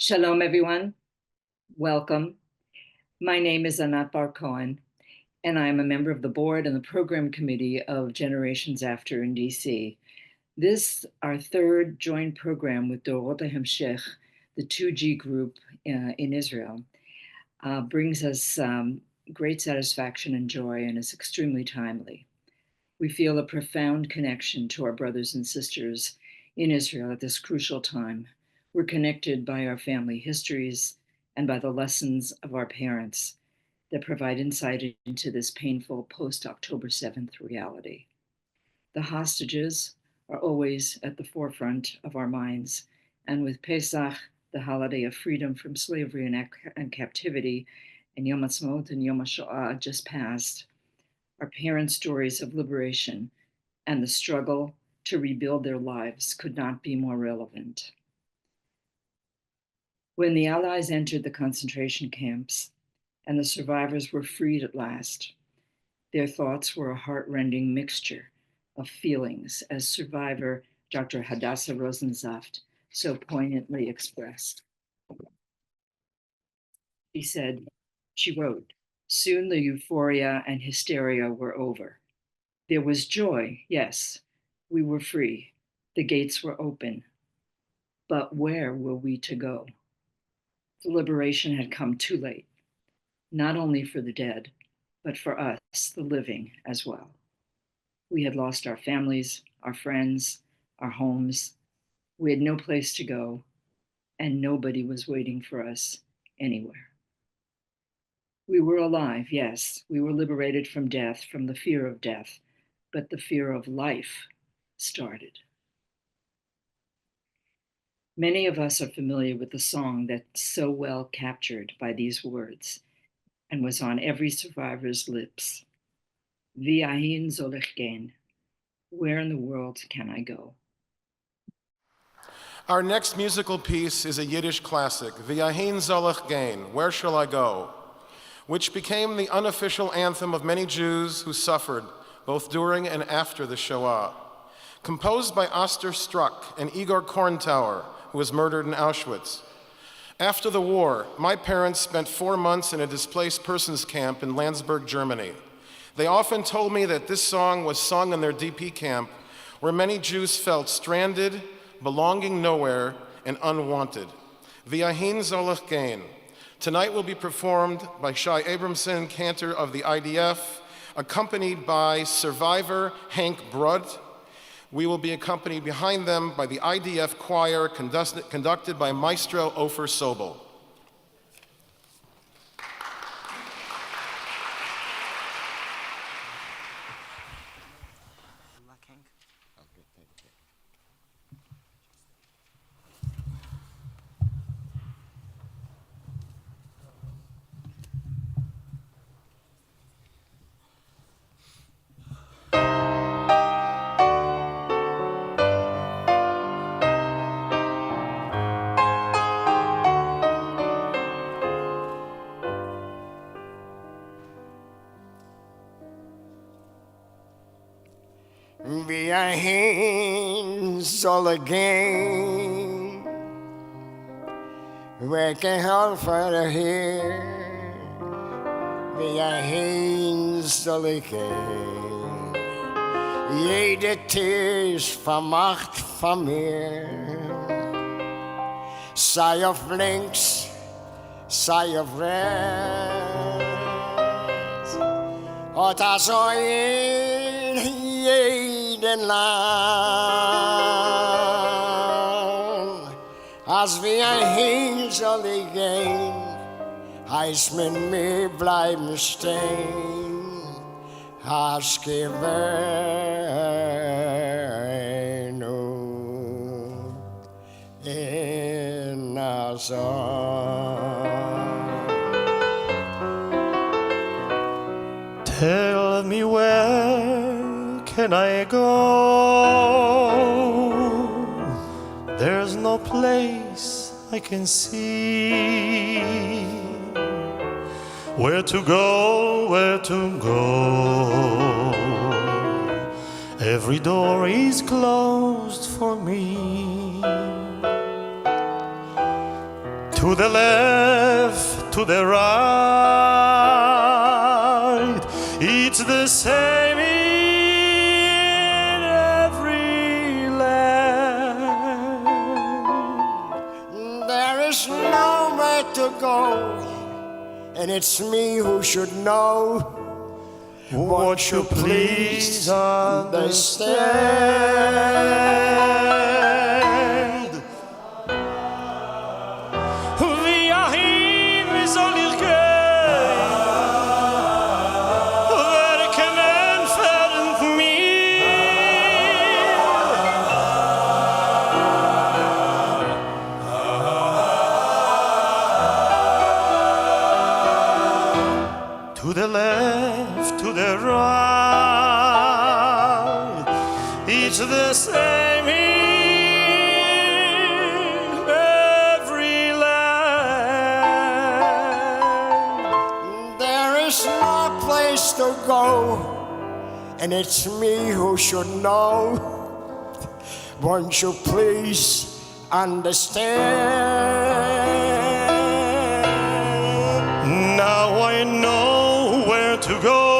Shalom, everyone. Welcome. My name is Anat Bar Cohen, and I am a member of the board and the program committee of Generations After in DC. This, our third joint program with Dorot HaHemshech, the 2G group in Israel, brings us great satisfaction and joy and is extremely timely. We feel a profound connection to our brothers and sisters in Israel at this crucial time. We're connected by our family histories and by the lessons of our parents that provide insight into this painful post-October 7th reality. The hostages are always at the forefront of our minds, and with Pesach, the holiday of freedom from slavery and captivity, and Yom Ha'atzmaut and Yom HaShoah just passed, our parents' stories of liberation and the struggle to rebuild their lives could not be more relevant. When the Allies entered the concentration camps and the survivors were freed at last, their thoughts were a heart-rending mixture of feelings, as survivor Dr. Hadassah Rosensaft so poignantly expressed. She wrote, "Soon the euphoria and hysteria were over. There was joy, yes, we were free, the gates were open. But where were we to go? The liberation had come too late, not only for the dead, but for us, the living, as well. We had lost our families, our friends, our homes. We had no place to go, and nobody was waiting for us anywhere. We were alive, yes, we were liberated from death, from the fear of death, but the fear of life started." Many of us are familiar with the song that's so well captured by these words and was on every survivor's lips. V'ahin zolech gein. Where in the world can I go? Our next musical piece is a Yiddish classic, V'ahin zolech gein, Where Shall I Go?, which became the unofficial anthem of many Jews who suffered both during and after the Shoah. Composed by Oster Struck and Igor Korntower, who was murdered in Auschwitz. After the war, my parents spent 4 months in a displaced persons camp in Landsberg, Germany. They often told me that this song was sung in their DP camp, where many Jews felt stranded, belonging nowhere, and unwanted. V'ahin zolech gein. Tonight will be performed by Shai Abramson, cantor of the IDF, accompanied by survivor Hank Brud. We will be accompanied behind them by the IDF choir conducted by Maestro Ofer Sobel. V'ahin zolech gein, where can helfer here? V'ahin zolech gein, jede Tisch vermacht von mir. Sei auf links, sei auf rechts, und also in jeden Land. Als v'ahin zolech gein, heißt mit mir bleiben stehen, Haschkevernu in Azor. Tell me, where can I go? There's no place I can see. Where to go, where to go? Every door is closed for me. To the left, to the right, it's the same in every land. There is nowhere to go, and it's me who should know. Won't you please understand? Wir hin soll ich gehen, wer kann entfernt mir? To the left, to the right, it's the same in every land. There is no place to go, and it's me who should know. Won't you please understand? Now I know where to go,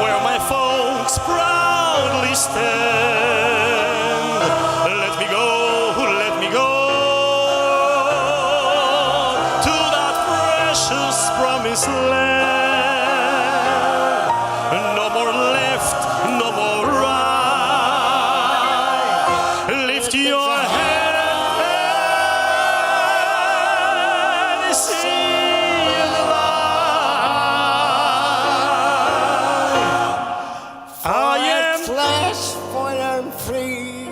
where my folks proudly stand. Let me go to that precious promised land. No more left, no more right. Lift your head and see the light. I am flesh, for I'm free.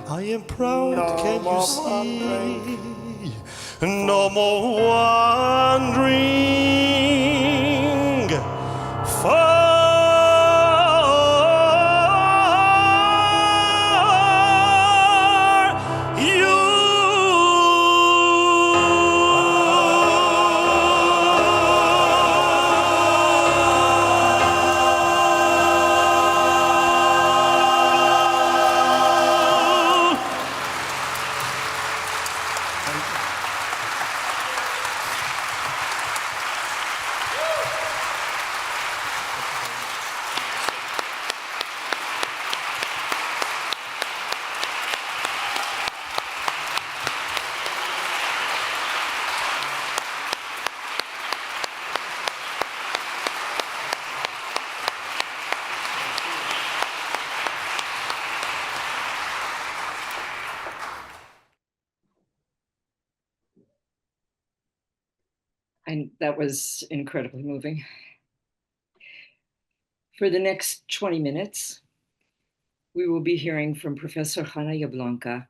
I am proud, No can you more see? wandering. No more wandering for you. And that was incredibly moving. For the next 20 minutes, we will be hearing from Professor Hannah Jablonka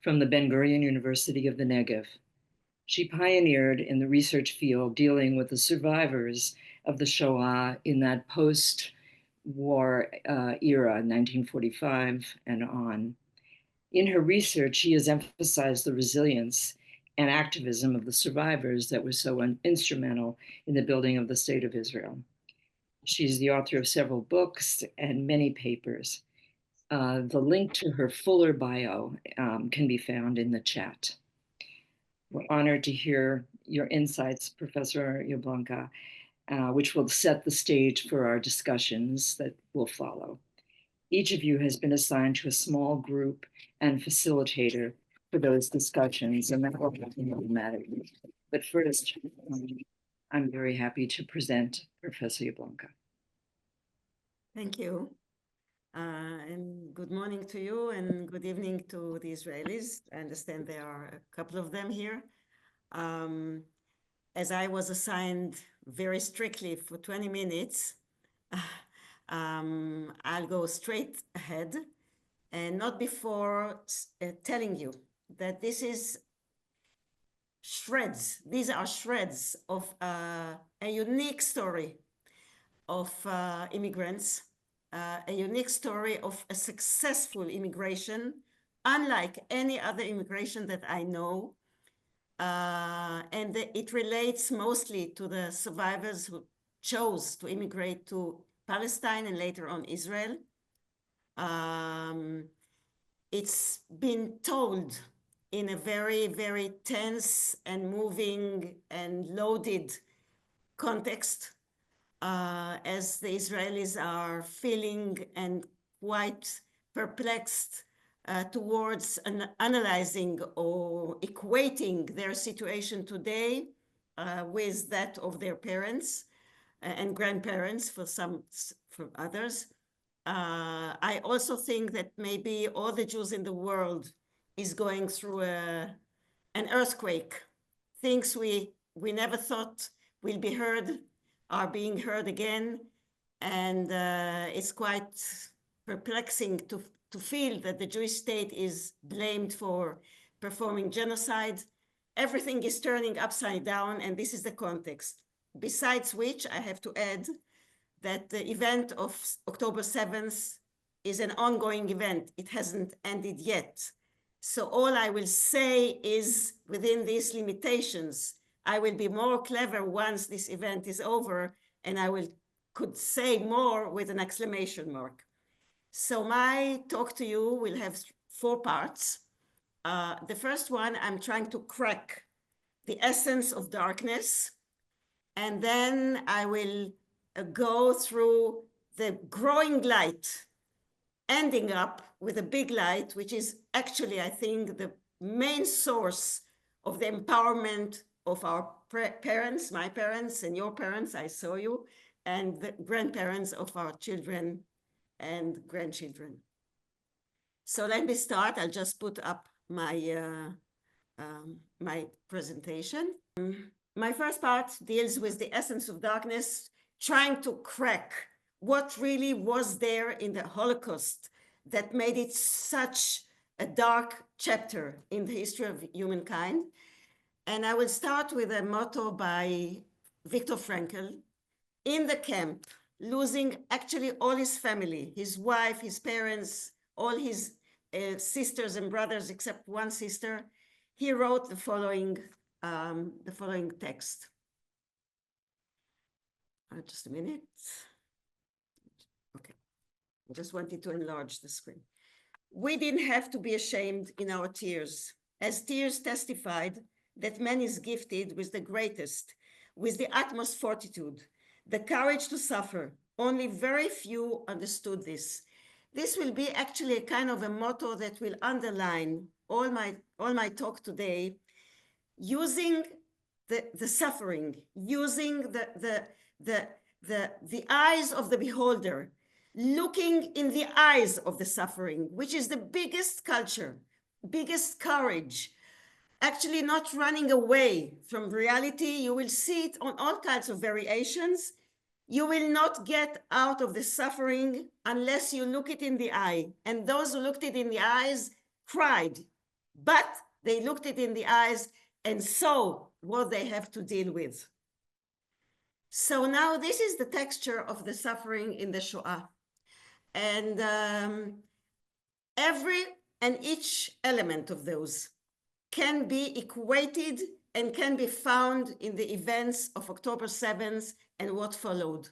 from the Ben Gurion University of the Negev. She pioneered in the research field dealing with the survivors of the Shoah in that post-war era, 1945 and on. In her research, she has emphasized the resilience and activism of the survivors that was so instrumental in the building of the State of Israel. She's the author of several books and many papers. The link to her fuller bio can be found in the chat. We're honored to hear your insights, Professor Jablonka, which will set the stage for our discussions that will follow. Each of you has been assigned to a small group and facilitator for those discussions, and that will happen automatically. But first, I'm very happy to present Professor Jablonka. Thank you. And good morning to you and good evening to the Israelis. I understand there are a couple of them here. As I was assigned very strictly for 20 minutes, I'll go straight ahead and not before telling you that this is shreds. These are shreds of a unique story of immigrants, a unique story of a successful immigration, unlike any other immigration that I know. And it relates mostly to the survivors who chose to immigrate to Palestine and later on Israel. It's been told in a very, very tense and moving and loaded context, as the Israelis are feeling and quite perplexed towards analyzing or equating their situation today with that of their parents and grandparents for others. I also think that maybe all the Jews in the world is going through an earthquake. Things we never thought will be heard are being heard again. And it's quite perplexing to feel that the Jewish state is blamed for performing genocide. Everything is turning upside down, and this is the context. Besides which, I have to add that the event of October 7th is an ongoing event. It hasn't ended yet. So all I will say is within these limitations, I will be more clever once this event is over, and I could say more with an exclamation mark. So my talk to you will have 4 parts. The first one, I'm trying to crack the essence of darkness, and then I will go through the growing light, ending up with a big light, which is actually, I think, the main source of the empowerment of our parents, my parents and your parents, I saw you, and the grandparents of our children and grandchildren. So let me start. I'll just put up my, my presentation. My first part deals with the essence of darkness, trying to crack what really was there in the Holocaust that made it such a dark chapter in the history of humankind. And I will start with a motto by Viktor Frankl. In the camp, losing actually all his family, his wife, his parents, all his sisters and brothers except one sister, he wrote the following text. Just a minute. Okay, I just wanted to enlarge the screen. We didn't have to be ashamed in our tears, as tears testified that man is gifted with the greatest, with the utmost fortitude, the courage to suffer. Only very few understood this. This will be actually a kind of a motto that will underline all my talk today, using the suffering, using the eyes of the beholder, looking in the eyes of the suffering, which is the biggest culture, biggest courage, actually not running away from reality. You will see it on all kinds of variations. You will not get out of the suffering unless you look it in the eye. And those who looked it in the eyes cried, but they looked it in the eyes and saw what they have to deal with. So now this is the texture of the suffering in the Shoah. And every and each element of those can be equated and can be found in the events of October 7th and what followed.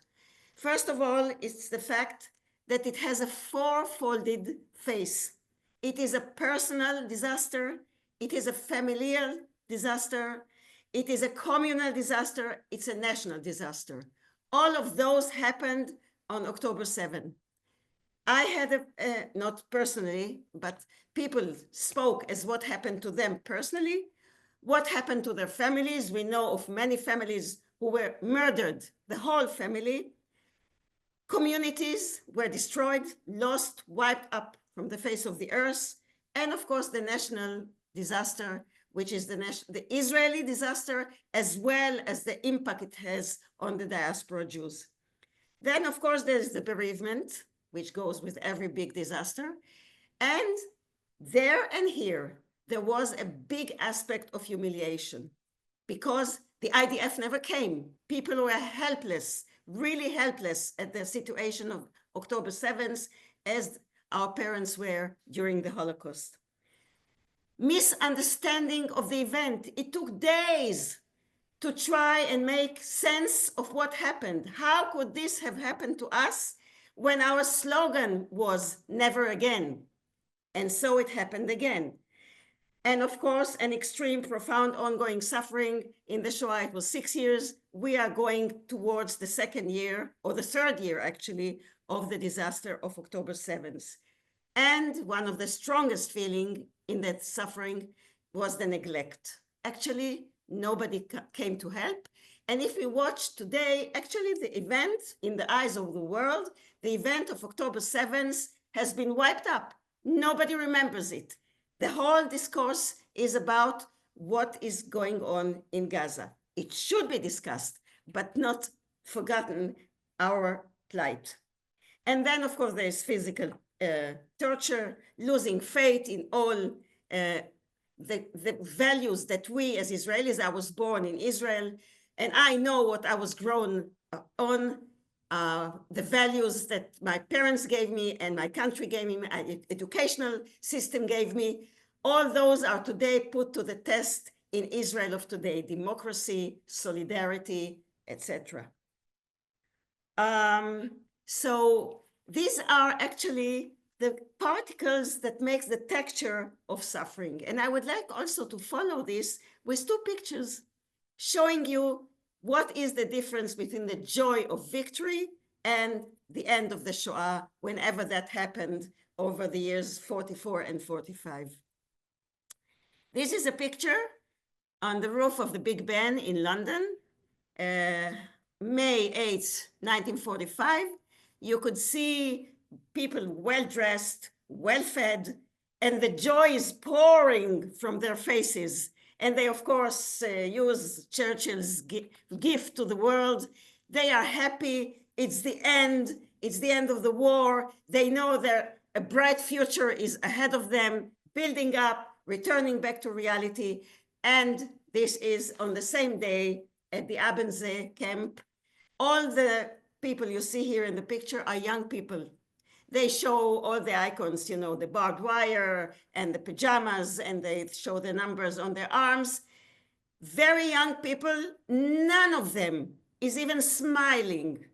First of all, it's the fact that it has a 4-folded face. It is a personal disaster. It is a familial disaster. It is a communal disaster. It's a national disaster. All of those happened on October 7th. I had not personally, but people spoke as what happened to them personally, what happened to their families. We know of many families who were murdered, the whole family. Communities were destroyed, lost, wiped up from the face of the earth. And of course, the national disaster, which is the Israeli disaster, as well as the impact it has on the diaspora Jews. Then, of course, there's the bereavement, which goes with every big disaster. And there and here, there was a big aspect of humiliation because the IDF never came. People were helpless, really helpless at the situation of October 7th, as our parents were during the Holocaust. Misunderstanding of the event. It took days to try and make sense of what happened. How could this have happened to us when our slogan was never again? And so it happened again. And of course, an extreme, profound, ongoing suffering. In the Shoah, it was 6 years. We are going towards the second year, or the third year, actually, of the disaster of October 7th. And one of the strongest feeling in that suffering was the neglect. Actually, nobody came to help. And if we watch today, actually the event in the eyes of the world, the event of October 7th has been wiped up. Nobody remembers it. The whole discourse is about what is going on in Gaza. It should be discussed, but not forgotten, our plight. And then, of course, there's physical torture, losing faith in all the values that we as Israelis, I was born in Israel, and I know what I was grown on, the values that my parents gave me and my country gave me, my educational system gave me. All those are today put to the test in Israel of today: democracy, solidarity, etc. So these are actually the particles that makes the texture of suffering. And I would like also to follow this with two pictures showing you what is the difference between the joy of victory and the end of the Shoah, whenever that happened over the years 44 and 45. This is a picture on the roof of the Big Ben in London, May 8th, 1945. You could see people well-dressed, well-fed, and the joy is pouring from their faces. And they, of course, use Churchill's gift to the world. They are happy. It's the end. It's the end of the war. They know that a bright future is ahead of them, building up, returning back to reality. And this is on the same day at the Abenze camp. All the people you see here in the picture are young people. They show all the icons, you know, the barbed wire and the pajamas, and they show the numbers on their arms. Very young people, none of them is even smiling,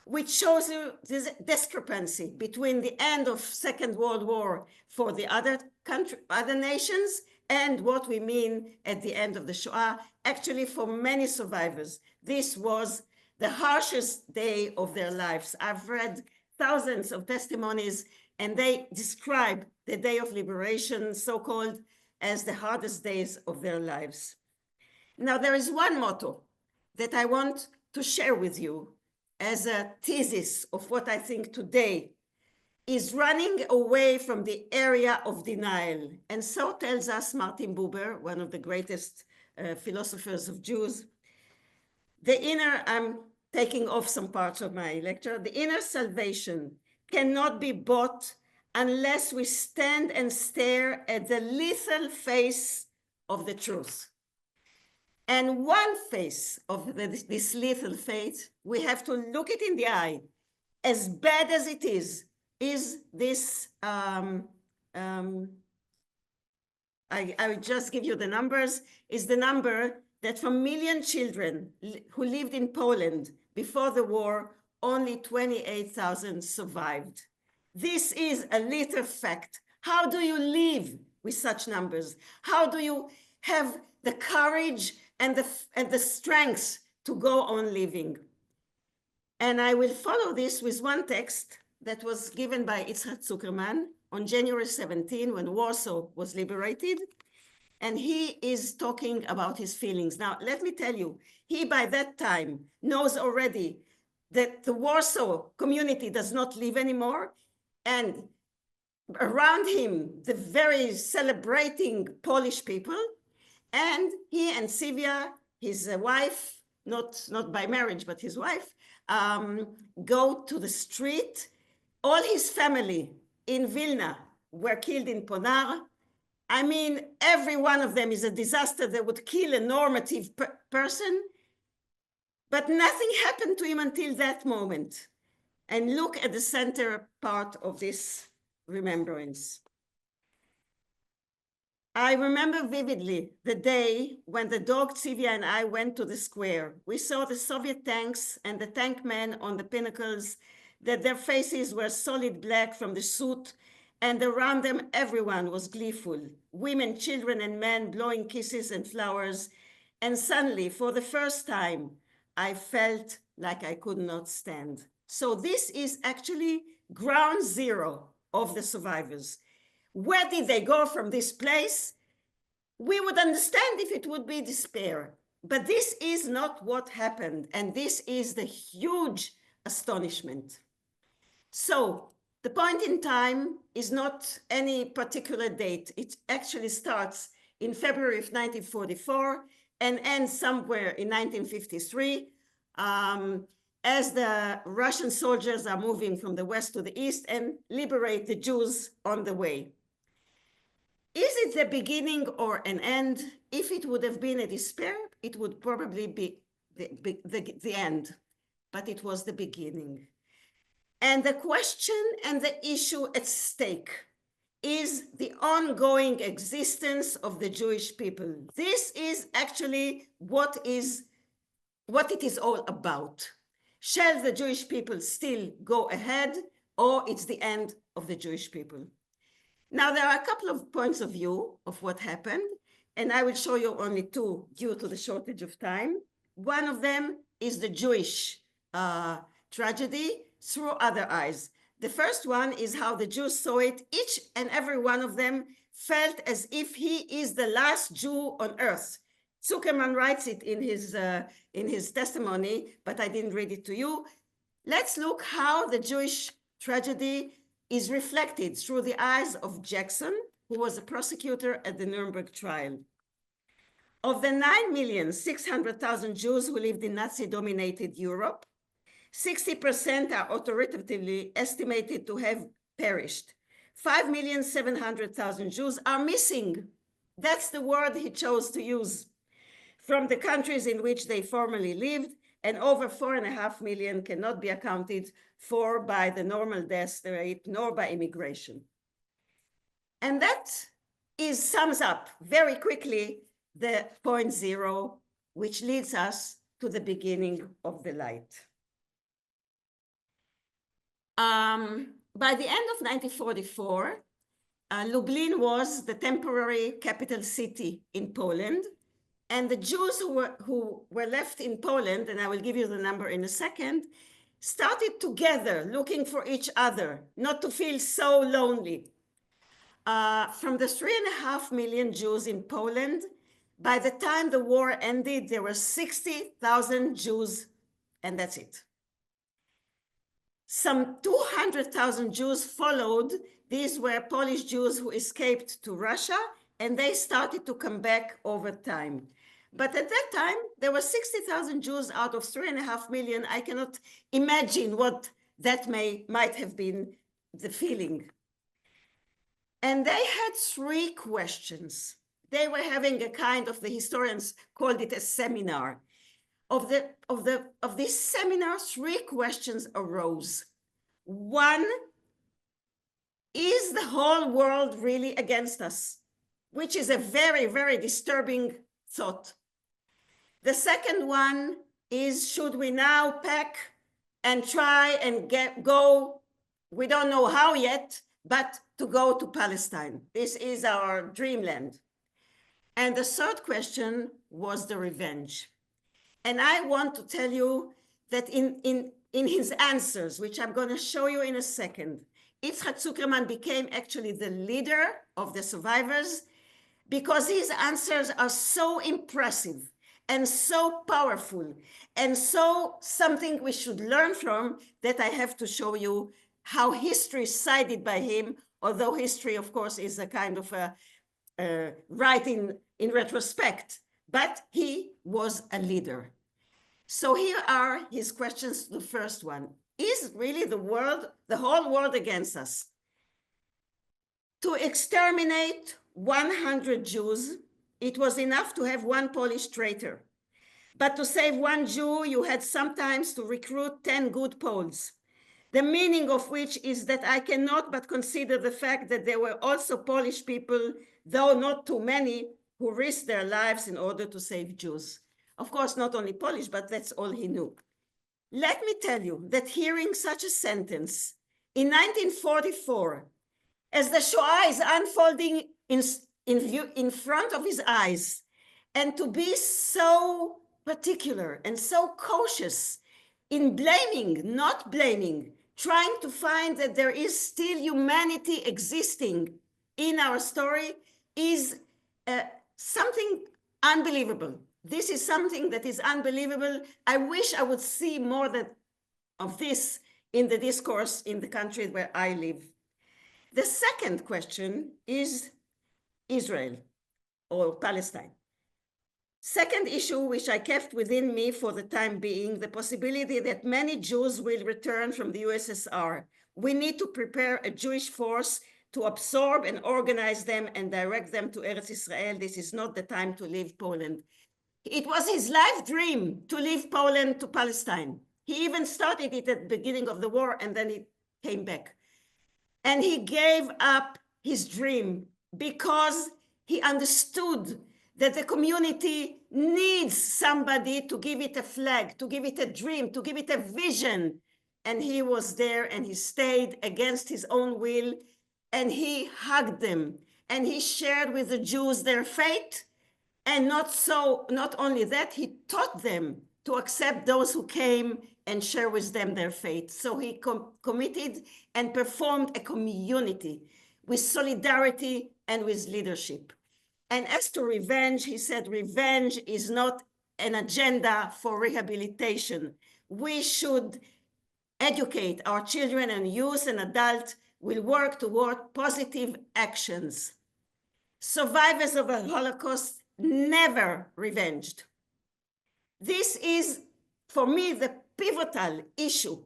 which shows you this discrepancy between the end of Second World War for the other nations and what we mean at the end of the Shoah. Actually, for many survivors, this was the harshest day of their lives. I've read thousands of testimonies, and they describe the day of liberation, so-called, as the hardest days of their lives. Now, there is one motto that I want to share with you as a thesis of what I think today is running away from the area of denial. And so tells us Martin Buber, one of the greatest philosophers of Jews. The inner, I'm taking off some parts of my lecture, the inner salvation cannot be bought unless we stand and stare at the lethal face of the truth. And one face of this lethal face, we have to look it in the eye. As bad as it is this, I will just give you the numbers, is the number that from 1 million children who lived in Poland before the war, only 28,000 survived. This is a little fact. How do you live with such numbers? How do you have the courage and the strength to go on living? And I will follow this with one text that was given by Itzhak Zuckerman on January 17, when Warsaw was liberated. And he is talking about his feelings. Now, let me tell you, he by that time knows already that the Warsaw community does not live anymore. And around him, the very celebrating Polish people. And he and Sylvia, his wife, not by marriage, but his wife, go to the street. All his family in Vilna were killed in Ponar. I mean, every one of them is a disaster that would kill a normative person, but nothing happened to him until that moment. And look at the center part of this remembrance. I remember vividly the day when the dog Tzivia and I went to the square. We saw the Soviet tanks and the tank men on the pinnacles, that their faces were solid black from the soot, and around them everyone was gleeful, women, children, and men blowing kisses and flowers. And suddenly, for the first time, I felt like I could not stand. So this is actually ground zero of the survivors. Where did they go from this place? We would understand if it would be despair, but this is not what happened, and this is the huge astonishment. So the point in time is not any particular date. It actually starts in February of 1944 and ends somewhere in 1953, as the Russian soldiers are moving from the west to the east and liberate the Jews on the way. Is it the beginning or an end? If it would have been a despair, it would probably be the end, but it was the beginning. And the question and the issue at stake is the ongoing existence of the Jewish people. This is actually what it is all about. Shall the Jewish people still go ahead, or it's the end of the Jewish people? Now, there are a couple of points of view of what happened, and I will show you only two due to the shortage of time. One of them is the Jewish tragedy through other eyes. The first one is how the Jews saw it. Each and every one of them felt as if he is the last Jew on earth. Zuckerman writes it in his testimony, but I didn't read it to you. Let's look how the Jewish tragedy is reflected through the eyes of Jackson, who was a prosecutor at the Nuremberg trial. Of the 9,600,000 Jews who lived in Nazi-dominated Europe, 60% are authoritatively estimated to have perished. 5,700,000 Jews are missing. That's the word he chose to use. From the countries in which they formerly lived, and over 4.5 million cannot be accounted for by the normal death rate nor by immigration. And that sums up very quickly the point zero, which leads us to the beginning of the light. By the end of 1944, Lublin was the temporary capital city in Poland, and the Jews who were left in Poland, and I will give you the number in a second, started together looking for each other, not to feel so lonely. From the 3.5 million Jews in Poland, by the time the war ended, there were 60,000 Jews, and that's it. Some 200,000 Jews followed. These were Polish Jews who escaped to Russia, and they started to come back over time. But at that time, there were 60,000 Jews out of 3.5 million. I cannot imagine what that might have been the feeling. And they had three questions. They were having a kind of, the historians called it a seminar. Of this seminar, three questions arose. One, is the whole world really against us? Which is a very, very disturbing thought. The second one is, should we now pack and try and go, we don't know how yet, but to go to Palestine? This is our dreamland. And the third question was the revenge. And I want to tell you that in his answers, which I'm going to show you in a second, Yitzhak Zuckerman became actually the leader of the survivors, because his answers are so impressive and so powerful and so something we should learn from, that I have to show you how history sided by him, although history, of course, is a kind of a writing in retrospect, but he was a leader. So here are his questions. The first one, is really the whole world against us? To exterminate 100 Jews, it was enough to have one Polish traitor. But to save one Jew, you had sometimes to recruit 10 good Poles. The meaning of which is that I cannot but consider the fact that there were also Polish people, though not too many, who risked their lives in order to save Jews. Of course, not only Polish, but that's all he knew. Let me tell you that hearing such a sentence in 1944, as the Shoah is unfolding in front of his eyes, and to be so particular and so cautious in blaming, not blaming, trying to find that there is still humanity existing in our story is something unbelievable. This is something that is unbelievable. I wish I would see more of this in the discourse in the country where I live. The second question is Israel or Palestine. Second issue, which I kept within me for the time being, the possibility that many Jews will return from the USSR. We need to prepare a Jewish force to absorb and organize them and direct them to Eretz Israel. This is not the time to leave Poland. It was his life dream to leave Poland to Palestine. He even started it at the beginning of the war, and then he came back. And he gave up his dream because he understood that the community needs somebody to give it a flag, to give it a dream, to give it a vision. And he was there, and he stayed against his own will, and he hugged them, and he shared with the Jews their fate. And not only that, he taught them to accept those who came and share with them their fate. So he committed and performed a community with solidarity and with leadership. And as to revenge, he said, revenge is not an agenda for rehabilitation. We should educate our children and youth and adults. Will work toward positive actions. Survivors of the Holocaust never revenged. This is, for me, the pivotal issue.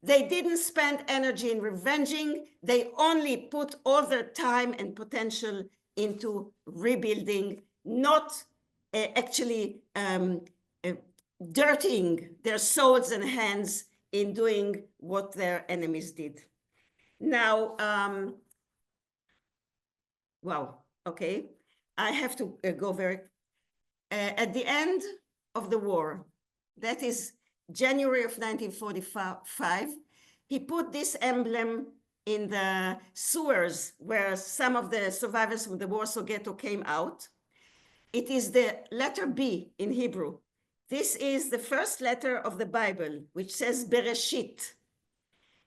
They didn't spend energy in revenging. They only put all their time and potential into rebuilding, not actually dirtying their souls and hands in doing what their enemies did. Now, wow, okay. I have to go very, at the end of the war, that is January of 1945, he put this emblem in the sewers where some of the survivors from the Warsaw Ghetto came out. It is the letter B in Hebrew. This is the first letter of the Bible, which says Bereshit.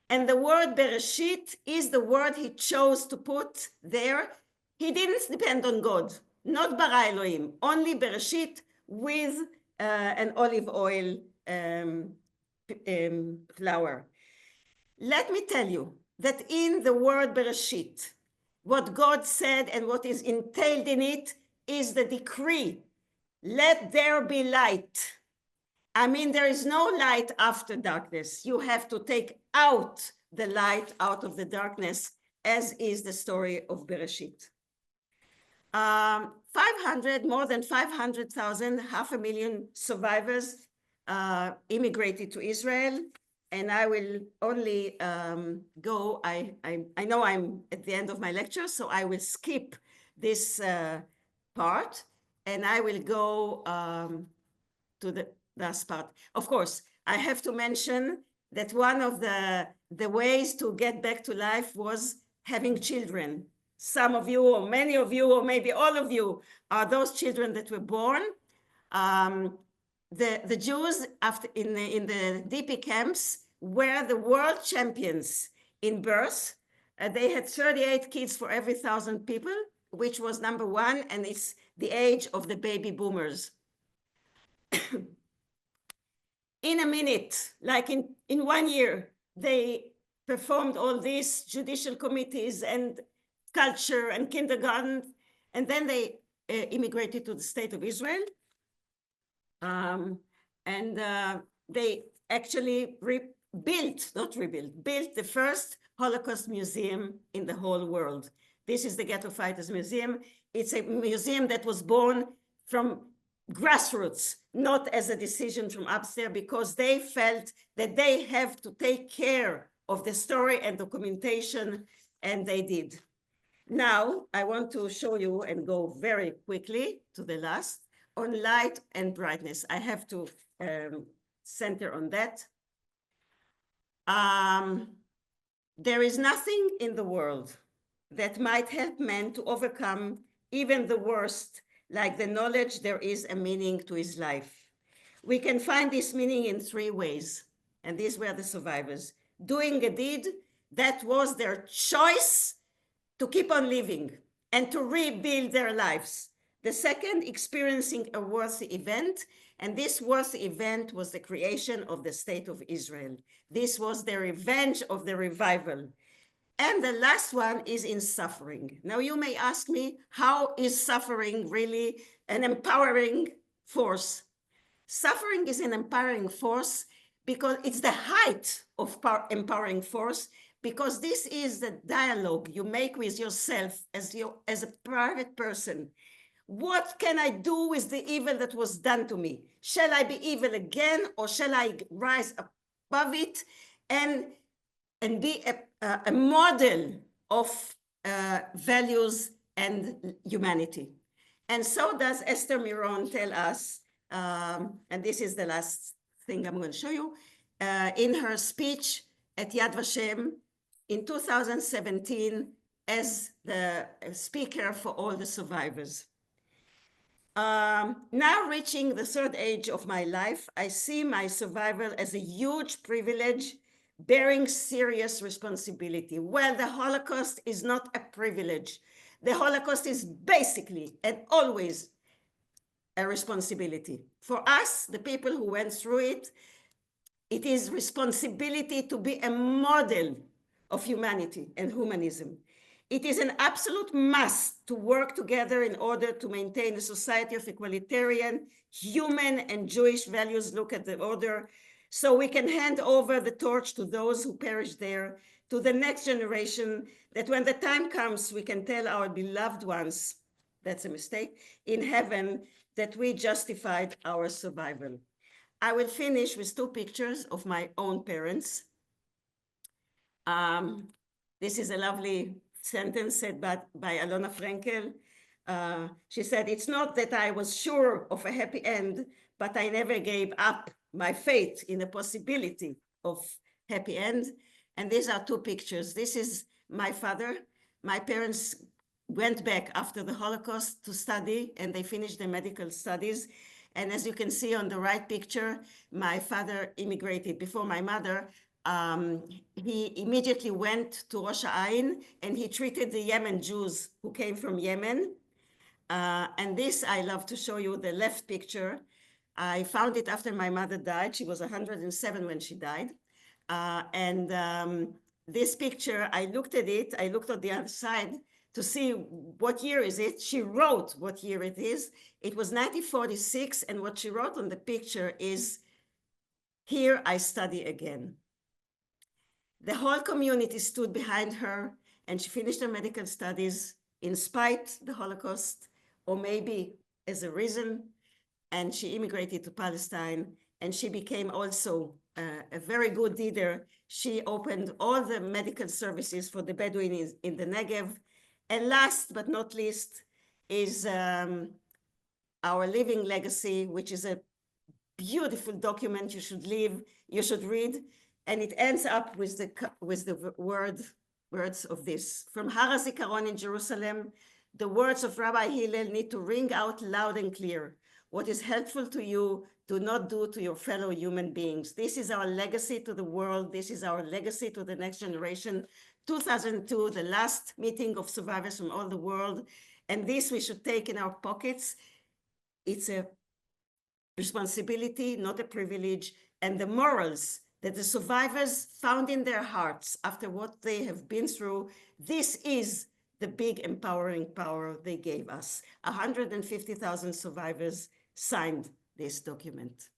And the word Bereshit is the word he chose to put there. He didn't depend on God, not bara Elohim, only Bereshit with an olive oil flower. Let me tell you that in the word Bereshit, what God said and what is entailed in it is the decree, let there be light. I mean, there is no light after darkness. You have to take out the light out of the darkness, as is the story of Bereshit. 500, more than 500,000, 500,000 survivors immigrated to Israel. And I will only go, I know I'm at the end of my lecture, so I will skip this part, and I will go to the last part. Of course, I have to mention that one of the ways to get back to life was having children. Some of you, or many of you, or maybe all of you, are those children that were born. The Jews in the DP camps were the world champions in birth. They had 38 kids for every 1,000 people, which was number one, and it's the age of the baby boomers. In a minute, like in 1 year, they performed all these judicial committees and culture and kindergarten, and then they immigrated to the state of Israel. They actually built the first Holocaust museum in the whole world. This is the Ghetto Fighters Museum. It's a museum that was born from grassroots, not as a decision from upstairs, because they felt that they have to take care of the story and documentation, and they did. Now, I want to show you and go very quickly to the last, on light and brightness. I have to center on that. There is nothing in the world that might help man to overcome even the worst, like the knowledge there is a meaning to his life. We can find this meaning in three ways, and these were the survivors. Doing a deed that was their choice to keep on living and to rebuild their lives. The second, experiencing a worthy event, and this worthy event was the creation of the State of Israel. This was the revenge of the revival. And the last one is in suffering. Now you may ask me, how is suffering really an empowering force? Suffering is an empowering force because it's the height of empowering force, because this is the dialogue you make with yourself as a private person. What can I do with the evil that was done to me? Shall I be evil again, or shall I rise above it and be a model of values and humanity? And so does Esther Miron tell us, and this is the last thing I'm going to show you, in her speech at Yad Vashem in 2017 as the speaker for all the survivors. Now reaching the third age of my life, I see my survival as a huge privilege, bearing serious responsibility. Well, the Holocaust is not a privilege. The Holocaust is basically and always a responsibility. For us, the people who went through it, it is responsibility to be a model of humanity and humanism. It is an absolute must to work together in order to maintain a society of equalitarian, human, and Jewish values. Look at the order. So we can hand over the torch to those who perished there, to the next generation, that when the time comes, we can tell our beloved ones, that's a mistake, in heaven, that we justified our survival. I will finish with two pictures of my own parents. This is a lovely sentence said by Alona Frenkel. She said, "It's not that I was sure of a happy end, but I never gave up my faith in the possibility of happy end." And these are two pictures. This is my father. My parents went back after the Holocaust to study, and they finished their medical studies. And as you can see on the right picture, my father immigrated before my mother. He immediately went to Rosh Hashanah and he treated the Yemen Jews who came from Yemen. And this, I love to show you the left picture. I found it after my mother died. She was 107 when she died. This picture, I looked at it, I looked at the other side to see what year is it. She wrote what year it is. It was 1946, and what she wrote on the picture is, "Here I study again." The whole community stood behind her, and she finished her medical studies in spite the Holocaust, or maybe as a reason, and she immigrated to Palestine, and she became also a very good leader. She opened all the medical services for the Bedouins in the Negev. And last but not least is our living legacy, which is a beautiful document you should read, and it ends up with the words of this. From Har HaZikaron in Jerusalem, the words of Rabbi Hillel need to ring out loud and clear. What is helpful to you, do not do to your fellow human beings. This is our legacy to the world. This is our legacy to the next generation. 2002, the last meeting of survivors from all the world. And this we should take in our pockets. It's a responsibility, not a privilege. And the morals that the survivors found in their hearts after what they have been through, this is the big empowering power they gave us. 150,000 survivors signed this document.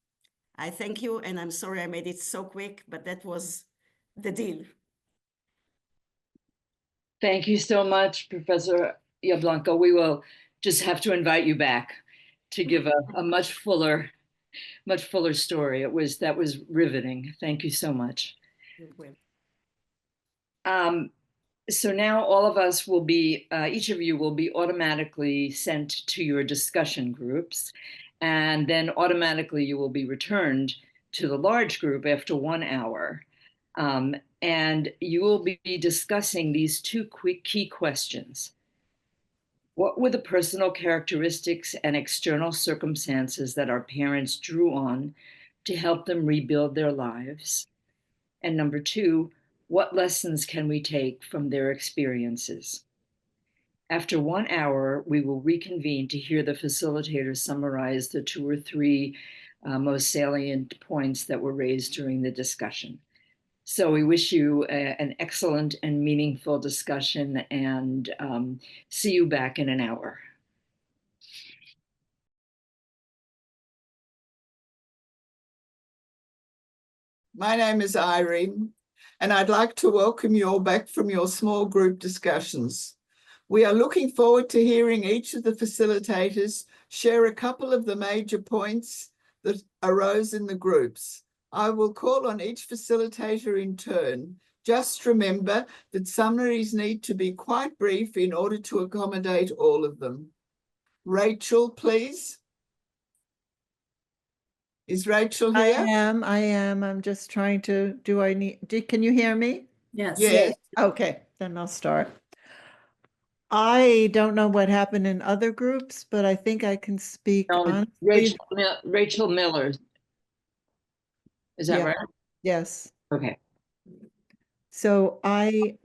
I thank you, and I'm sorry I made it so quick, but that was the deal. Thank you so much, Professor Jablonka. We will just have to invite you back to give a much fuller story. That was riveting. Thank you so much. So now all of us will be, each of you will be automatically sent to your discussion groups, and then automatically you will be returned to the large group after 1 hour. And you will be discussing these two quick key questions. What were the personal characteristics and external circumstances that our parents drew on to help them rebuild their lives? And number two, what lessons can we take from their experiences? After 1 hour, we will reconvene to hear the facilitators summarize the 2 or 3 most salient points that were raised during the discussion. So we wish you an excellent and meaningful discussion, and see you back in an hour. My name is Irene, and I'd like to welcome you all back from your small group discussions. We are looking forward to hearing each of the facilitators share a couple of the major points that arose in the groups. I will call on each facilitator in turn. Just remember that summaries need to be quite brief in order to accommodate all of them. Rachel, please. Is Rachel here? I am. I'm just trying to, can you hear me? Yes. Yes. Okay, then I'll start. I don't know what happened in other groups, but I think I can speak honestly. Rachel Miller. Is that Yeah. right? Yes. Okay. So I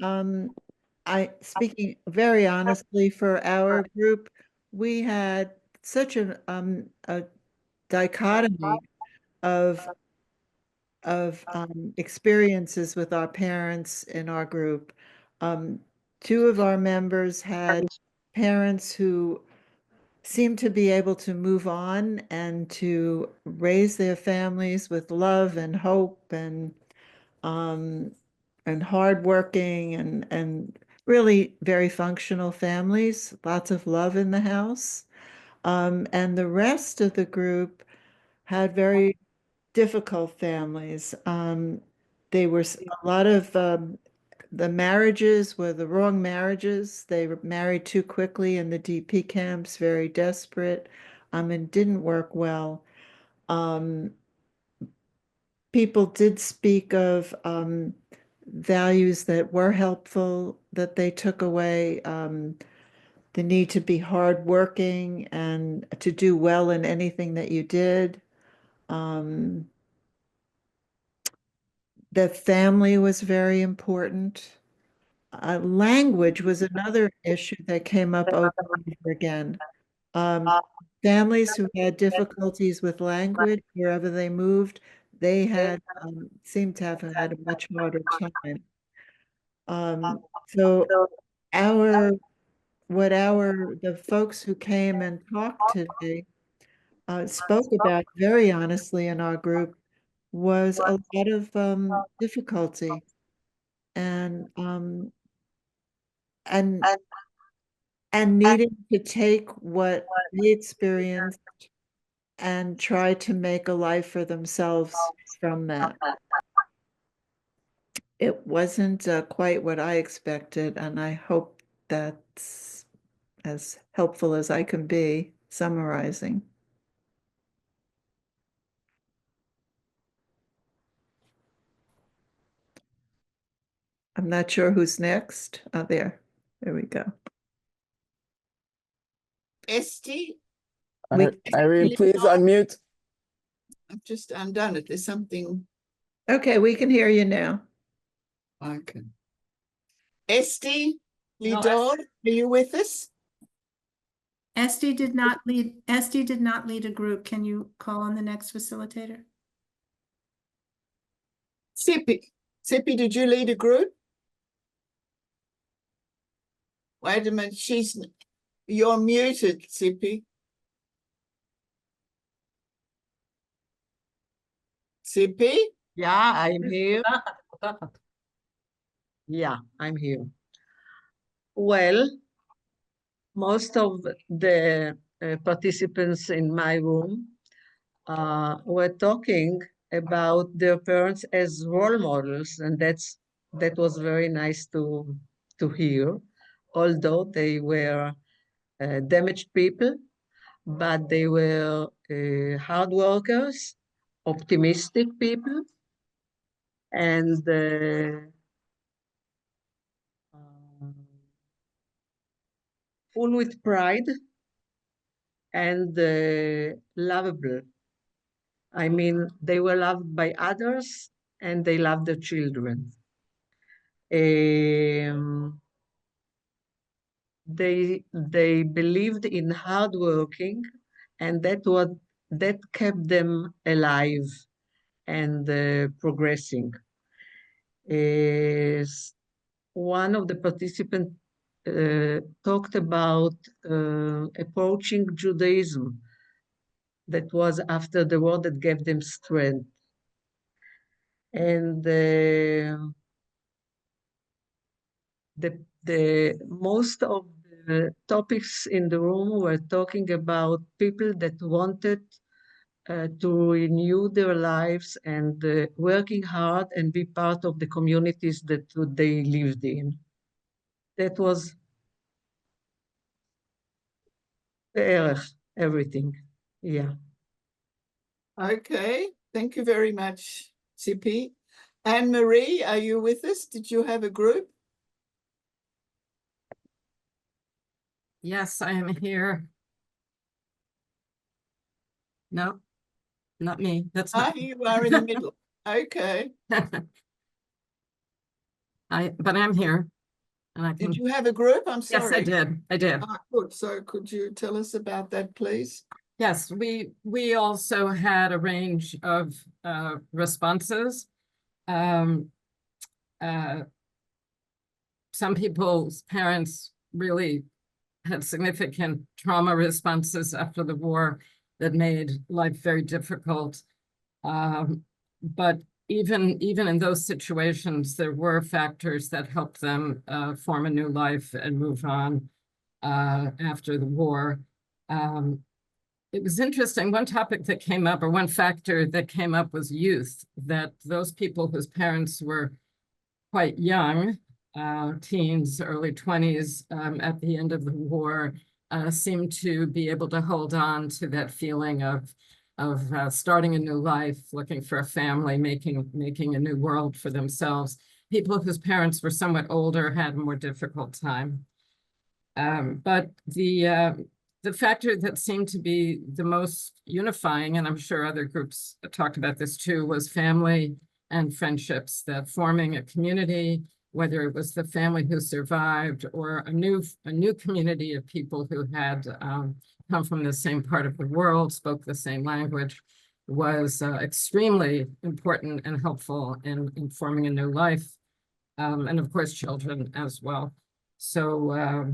speaking very honestly for our group, we had such a dichotomy of experiences with our parents in our group. Two of our members had parents who seemed to be able to move on and to raise their families with love and hope and hardworking and really very functional families, lots of love in the house. And the rest of the group had very difficult families. They were a lot of the marriages were the wrong marriages. They were married too quickly in the DP camps, very desperate, and didn't work well. People did speak of values that were helpful that they took away. The need to be hardworking and to do well in anything that you did. The family was very important. Language was another issue that came up over and over again. Families who had difficulties with language wherever they moved, they had seemed to have had a much harder time. So the folks who came and talked today spoke about very honestly in our group was a lot of difficulty and and and needing to take what they experienced and try to make a life for themselves from that. It wasn't quite what I expected, and I hope that's as helpful as I can be summarizing. I'm not sure who's next. Oh, there we go. Esty? Irene, please unmute. I've just undone it. There's something. Okay, we can hear you now. Okay. Esty, No, Lidor, are you with us? Esty did not lead a group. Can you call on the next facilitator? Sippy, did you lead a group? Wait a minute, you're muted, Sippy. Sippy? Yeah, I'm here. Yeah, I'm here. Well, most of the participants in my room were talking about their parents as role models, and that was very nice to hear. Although they were damaged people, but they were hard workers, optimistic people, and full with pride and lovable. I mean, they were loved by others and they loved their children. They believed in hard working, and that kept them alive and progressing. One of the participants talked about approaching Judaism that was after the war that gave them strength. And the most of the topics in the room were talking about people that wanted to renew their lives and working hard and be part of the communities that they lived in. That was everything. Yeah. Okay, thank you very much, Tzipi. Anne-Marie, are you with us? Did you have a group? Yes, I am here. No, not me. That's not. You are in the middle. Okay. But I'm here. And I can. Did you have a group? I'm sorry. Yes, I did. I did. Good. So could you tell us about that, please? Yes, we also had a range of responses. Some people's parents really had significant trauma responses after the war that made life very difficult. But even in those situations, there were factors that helped them form a new life and move on after the war. It was interesting. One topic that came up, or one factor that came up, was youth, that those people whose parents were quite young, teens, early 20s, at the end of the war, seemed to be able to hold on to that feeling of starting a new life, looking for a family, making a new world for themselves. People whose parents were somewhat older had a more difficult time. But the factor that seemed to be the most unifying, and I'm sure other groups talked about this too, was family and friendships, that forming a community, whether it was the family who survived or a new community of people who had come from the same part of the world, spoke the same language, was extremely important and helpful in forming a new life. And of course, children as well. So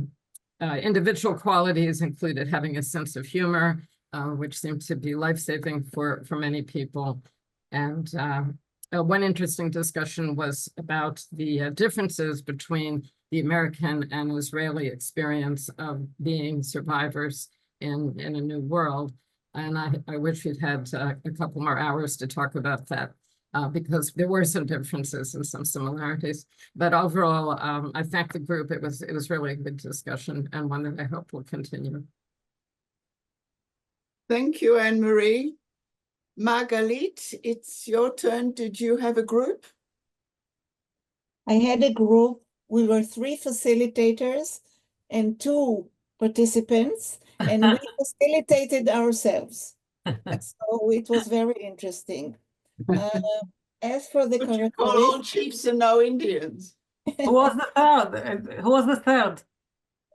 individual qualities included having a sense of humor, which seemed to be life-saving for many people. And one interesting discussion was about the differences between the American and Israeli experience of being survivors in a new world. And I wish we'd had a couple more hours to talk about that, because there were some differences and some similarities. But overall, I thank the group. It was really a good discussion, and one that I hope will continue. Thank you, Anne-Marie. Margalit, it's your turn. Did you have a group? I had a group. We were 3 facilitators and 2 participants, and we facilitated ourselves. So it was very interesting. As for the Would you call all chiefs and no Indians? Who was the third? Who was the third?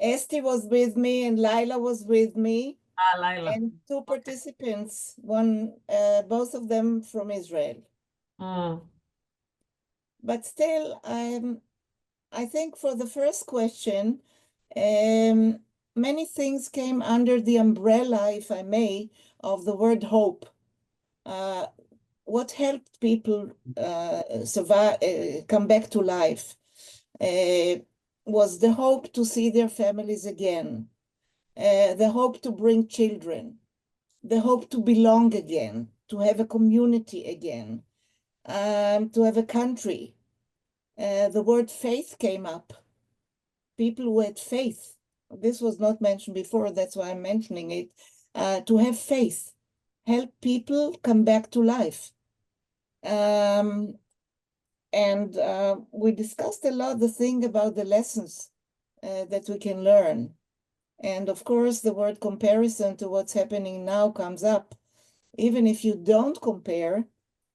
Esti was with me and Laila was with me. Laila. And 2 participants, both of them from Israel. But still, I think for the first question, many things came under the umbrella, if I may, of the word hope. What helped people survive, come back to life, was the hope to see their families again, the hope to bring children, the hope to belong again, to have a community again, to have a country. The word faith came up. People who had faith. This was not mentioned before, that's why I'm mentioning it. To have faith, help people come back to life. And we discussed a lot the thing about the lessons that we can learn. And of course, the word comparison to what's happening now comes up. Even if you don't compare,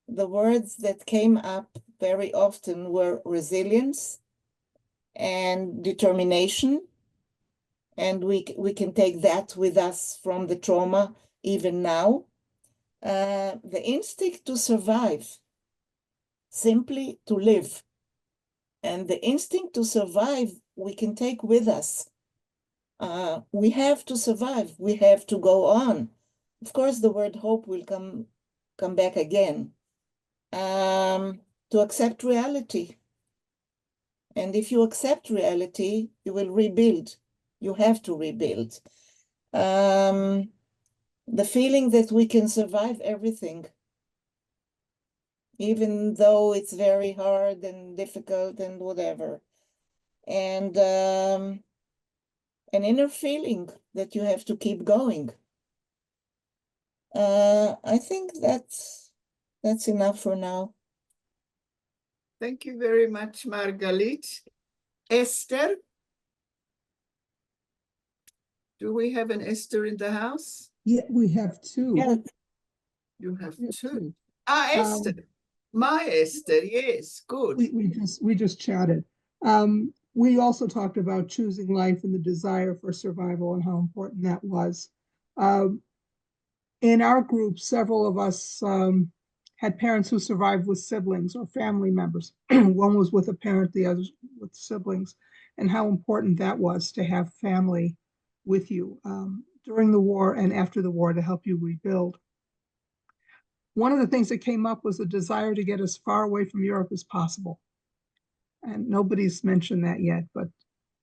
the words that came up very often were resilience and determination. And we can take that with us from the trauma even now. The instinct to survive, simply to live. And the instinct to survive, we can take with us. We have to survive. We have to go on. Of course, the word hope will come back again. To accept reality. And if you accept reality, you will rebuild. You have to rebuild. The feeling that we can survive everything, even though it's very hard and difficult and whatever. And an inner feeling that you have to keep going. I think that's enough for now. Thank you very much, Margalit. Esther? Do we have an Esther in the house? Yeah, we have two. Yeah. You have two. Esther. My Esther, yes, good. We just chatted. We also talked about choosing life and the desire for survival and how important that was. In our group, several of us had parents who survived with siblings or family members. One was with a parent, the other with siblings, and how important that was to have family with you during the war and after the war to help you rebuild. One of the things that came up was a desire to get as far away from Europe as possible. And nobody's mentioned that yet, but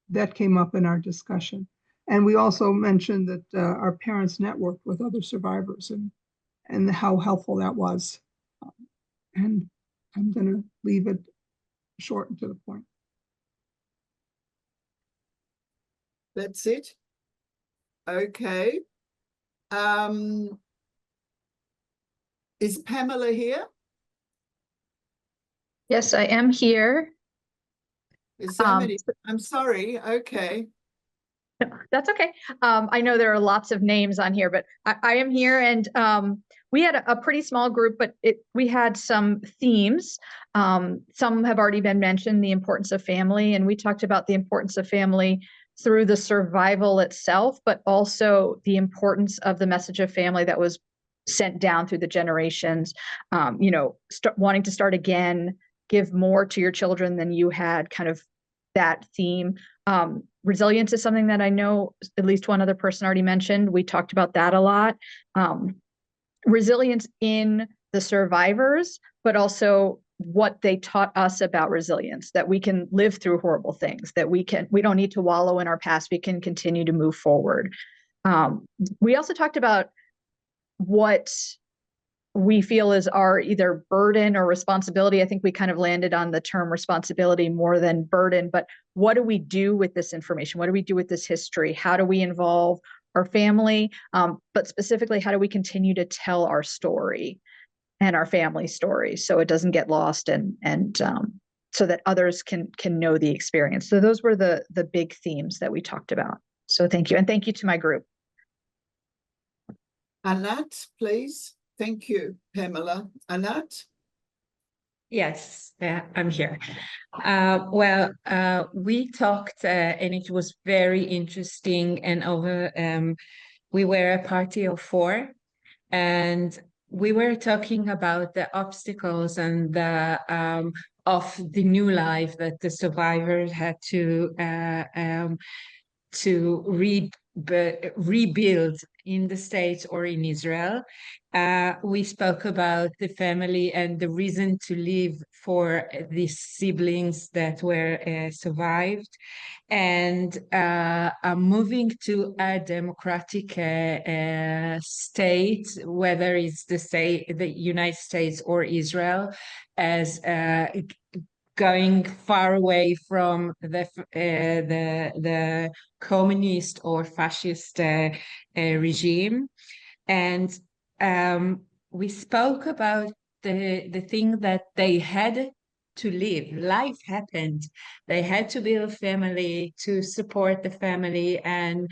that came up in our discussion. And we also mentioned that our parents networked with other survivors and how helpful that was. And I'm going to leave it short and to the point. That's it? Okay. Is Pamela here? Yes, I am here. Is so many? I'm sorry. Okay. That's okay. I know there are lots of names on here, but I am here, and we had a pretty small group, but we had some themes. Some have already been mentioned, the importance of family, and we talked about the importance of family through the survival itself, but also the importance of the message of family that was sent down through the generations. Wanting to start again, give more to your children than you had, kind of that theme. Resilience is something that I know at least one other person already mentioned. We talked about that a lot. Resilience in the survivors, but also what they taught us about resilience, that we can live through horrible things, that we don't need to wallow in our past. We can continue to move forward. We also talked about what we feel is our either burden or responsibility. I think we kind of landed on the term responsibility more than burden, but what do we do with this information? What do we do with this history? How do we involve our family? But specifically, how do we continue to tell our story and our family story so it doesn't get lost and so that others can know the experience? So those were the big themes that we talked about. So thank you. And thank you to my group. Anat, please. Thank you, Pamela. Anat? Yes, I'm here. We talked and it was very interesting, and we were a party of 4, and we were talking about the obstacles and of the new life that the survivors had to rebuild in the States or in Israel. We spoke about the family and the reason to live for these siblings that were survived, and moving to a democratic state, whether it's the United States or Israel, as going far away from the communist or fascist regime. And we spoke about the thing that they had to live. Life happened. They had to build a family to support the family. And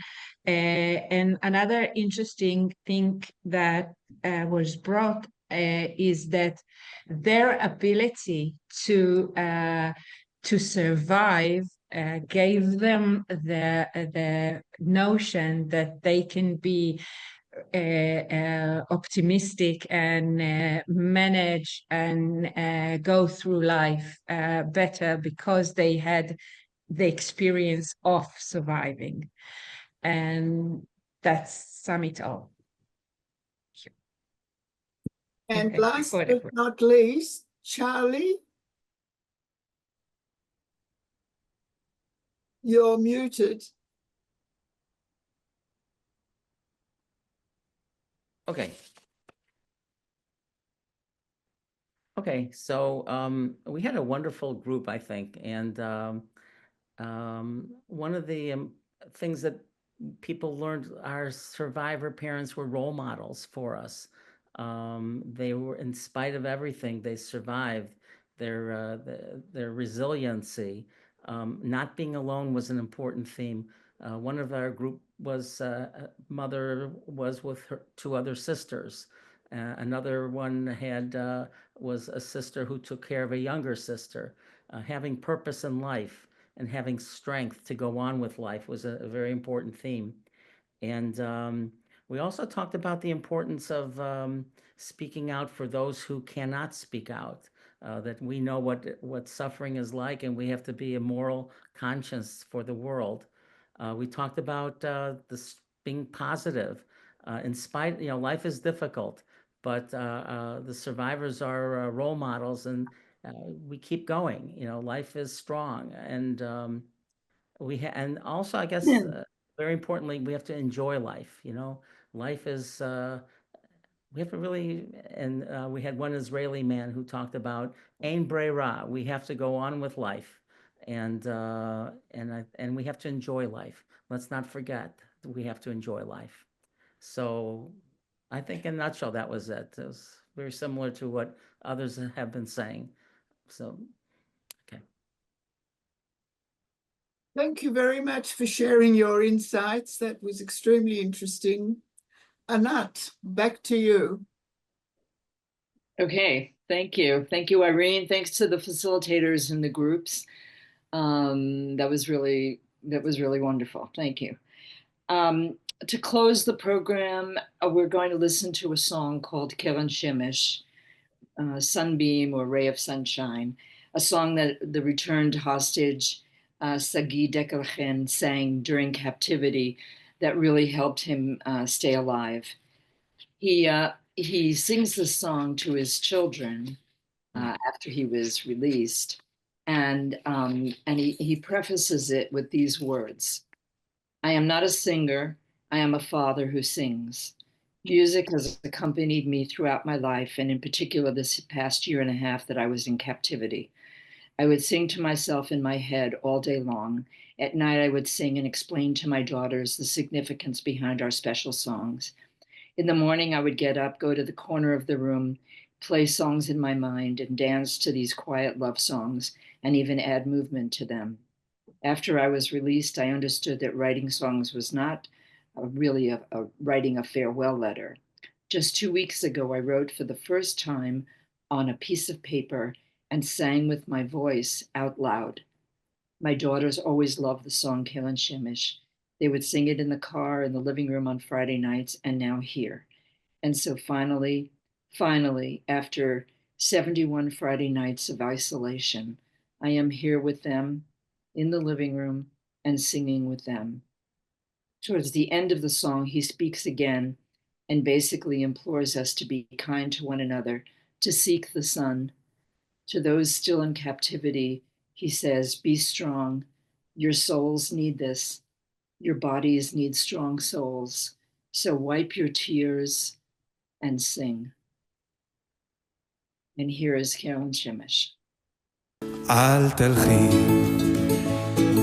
another interesting thing that was brought is that their ability to survive gave them the notion that they can be optimistic and manage and go through life better because they had the experience of surviving. And that's sum it all. And last but not least, Charlie, you're muted. Okay. Okay, so we had a wonderful group, I think, and one of the things that people learned, our survivor parents were role models for us. They were, in spite of everything, they survived. Their resiliency, not being alone was an important theme. One of our group was mother was with her two other sisters. Another one had was a sister who took care of a younger sister. Having purpose in life and having strength to go on with life was a very important theme. And we also talked about the importance of speaking out for those who cannot speak out, that we know what suffering is like, and we have to be a moral conscience for the world. We talked about this being positive. In spite, life is difficult, but the survivors are role models, and we keep going. Life is strong, and and also, I guess, very importantly, we have to enjoy life. Life is, we have to really, and we had one Israeli man who talked about ein breira. We have to go on with life, and we have to enjoy life. Let's not forget that we have to enjoy life. So I think in a nutshell, that was it. It was very similar to what others have been saying. So, okay. Thank you very much for sharing your insights. That was extremely interesting. Anat, back to you. Okay, thank you. Thank you, Irene. Thanks to the facilitators in the groups. That was really wonderful. Thank you. To close the program, we're going to listen to a song called Keren Shemesh, Sunbeam or Ray of Sunshine, a song that the returned hostage Sagi Dekelchen sang during captivity that really helped him stay alive. He sings this song to his children after he was released, and he prefaces it with these words: "I am not a singer. I am a father who sings. Music has accompanied me throughout my life, and in particular this past year and a half that I was in captivity. I would sing to myself in my head all day long. At night, I would sing and explain to my daughters the significance behind our special songs. In the morning, I would get up, go to the corner of the room, play songs in my mind, and dance to these quiet love songs, and even add movement to them. After I was released, I understood that writing songs was not really writing a farewell letter. Just 2 weeks ago, I wrote for the first time on a piece of paper and sang with my voice out loud. My daughters always loved the song Keren Shemesh. They would sing it in the car, in the living room on Friday nights, and now here. And so finally, after 71 Friday nights of isolation, I am here with them in the living room and singing with them. Towards the end of the song, he speaks again and basically implores us to be kind to one another, to seek the sun. To those still in captivity, he says, be strong. Your souls need this. Your bodies need strong souls. So wipe your tears and sing. And here is Keren Shemesh. אל תלכי,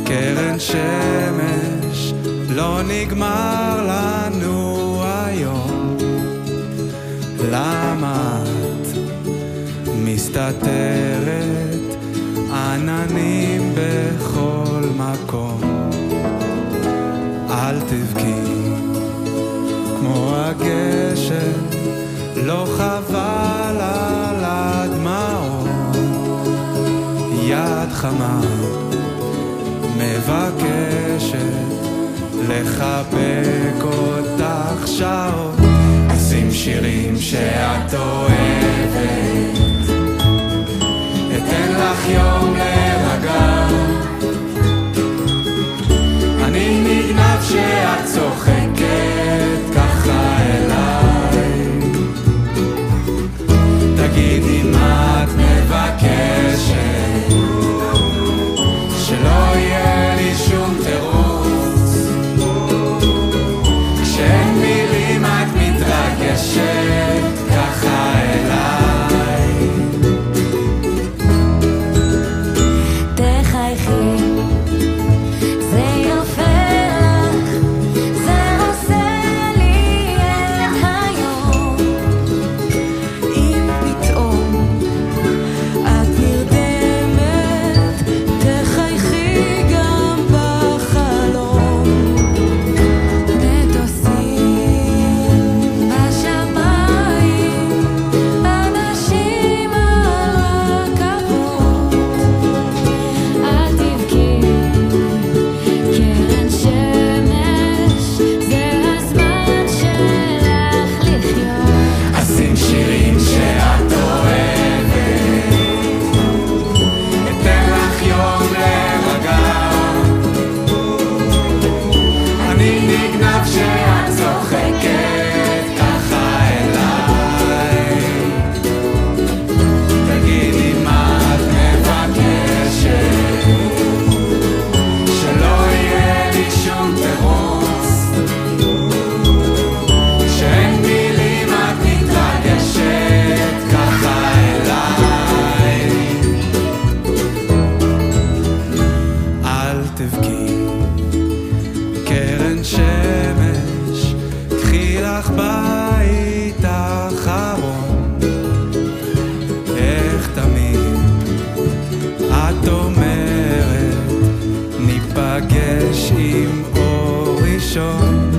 קרן שמש, לא נגמר לנו היום. למה את מסתתרת עננים בכל מקום. אל תבכי כמו הגשם, לא חבל על הדמעות. יד חמה מבקשת לחבק אותך שעות. שים שירים שאת אוהבת, אתן לך יום להירגע. אני נגנב שאת צוחקת ככה אליי. תגידי מה את מבקשת, שלא יהיה לי שום תירוץ. כשאין מילים את מתרגשת ככה אליי. תחייכי, זה יפה לך, זה עושה לי את היום. אם פתאום את נרדמת, תחייכי גם בחלום. מטוסים בשמיים, אנשים על רכבות. אל תבכי, קרן שמש, זה הזמן שלך לחיות. אשים שירים שאת אוהבת, אתן לך יום להירגע. אני נגנב שאת צוחקת ככה אליי. תגידי מה את מבקשת, שלא יהיה לי שום תירוץ. שאין מילים את מתרגשת ככה אליי. אל תבכי קרן שמש, קחי לך בית אחרון. איך תמיד את אומרת, ניפגש עם אור ראשון.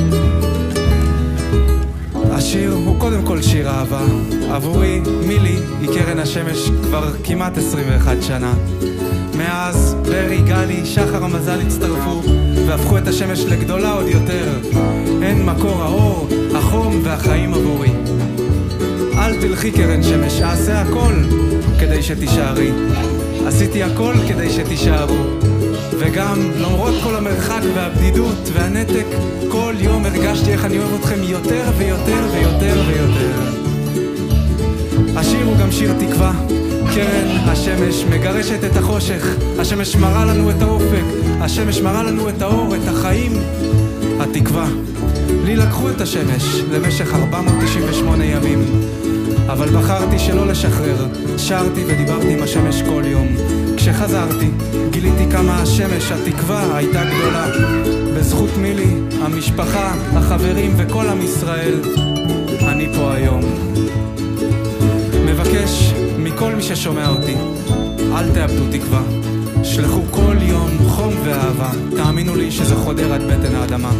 השיר הוא קודם כל שיר אהבה. עבורי מילי היא קרן השמש כבר כמעט 21 שנה. מאז ברי, גלי, שחר המזל הצטרפו והפכו את השמש לגדולה עוד יותר. הן מקור האור, החום והחיים עבורי. אל תלכי קרן שמש, אעשה הכל כדי שתישארי. עשיתי הכל כדי שתישארו. וגם למרות כל המרחק והבדידות והנתק, כל יום הרגשתי איך אני אוהב אתכם יותר ויותר ויותר ויותר. השיר הוא גם שיר תקווה. קרן השמש מגרשת את החושך, השמש מראה לנו את האופק, השמש מראה לנו את האור, את החיים, התקווה. לי לקחו את השמש למשך 498 ימים, אבל בחרתי שלא לשחרר. שרתי ודיברתי עם השמש כל יום. כשחזרתי גיליתי כמה השמש, התקווה, הייתה גדולה. בזכות מילי, המשפחה, החברים וכל עם ישראל, אני פה היום. מבקש מכל מי ששומע אותי, אל תאבדו תקווה. שלחו כל יום חום ואהבה, תאמינו לי שזה חודר עד בטן האדמה.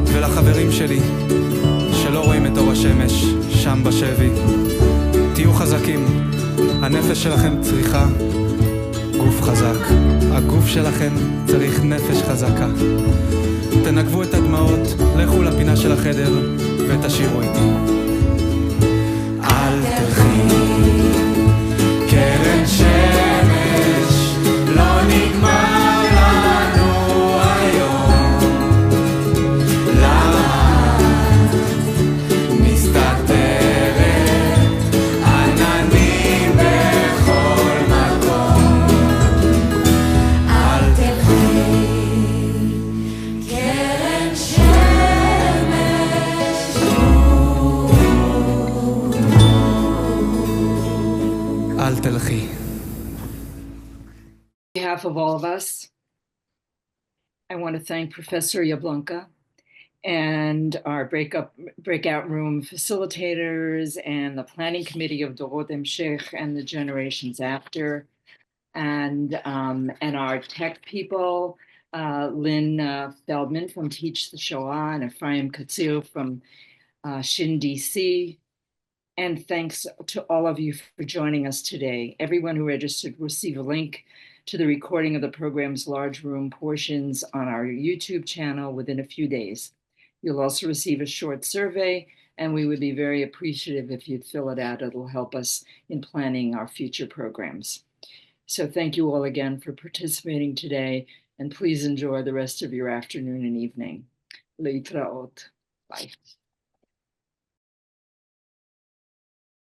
ולחברים שלי שלא רואים את אור השמש שם בשבי, תהיו חזקים. הנפש שלכם צריכה גוף חזק, הגוף שלכם צריך נפש חזקה. תנגבו את הדמעות, לכו לפינה של החדר ותשירו איתי. אל תלכי קרן שמש, לא נגמר לנו היום. למה מסתתרת עננים בכל מקום? אל תלכי קרן שמש, אל תלכי. On behalf of all of us, I want to thank Professor Jablonka and our breakout room facilitators and the planning committee of Dorot Sheikh and the generations after. and our tech people, Lynn Feldman from Teach the Shoah and Ephraim Katzir from Shin DC. And thanks to all of you for joining us today. Everyone who registered will receive a link to the recording of the program's large room portions on our YouTube channel within a few days. You'll also receive a short survey, and we would be very appreciative if you'd fill it out. It'll help us in planning our future programs. So thank you all again for participating today, and please enjoy the rest of your afternoon and evening. Leitraot. Bye.